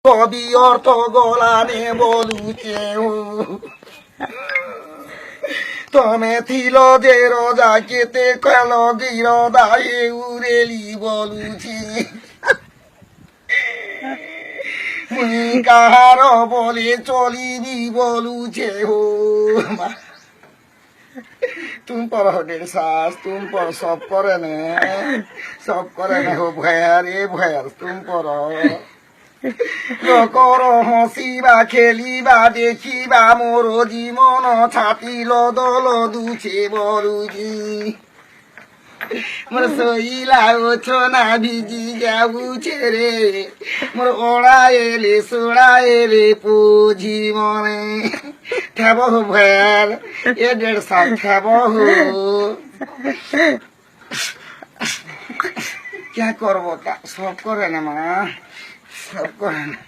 কবি অর্থ গলানে বলুছে তমে থিল যে রোজা কেতে কেল গির দায়ে উরেলি বলুছি কাহার বলে চলিনি বলুছে হো तुम पर हो डेढ़ सास तुम पर सब करे ने हो भैर ए भैर तुम पर लोकर हसिबा खेलिबा देखिबा मोर जीवन छातिल दल दुछे बरुजी मोर सईला ओछना भिजी जाऊछे रे मोर ओड़ाएले सोड़ाएले पुझी मने ठेब हो भैर ए डेढ़ साल ठेब हो क्या करबो का सब करे ना माँ सब करे ना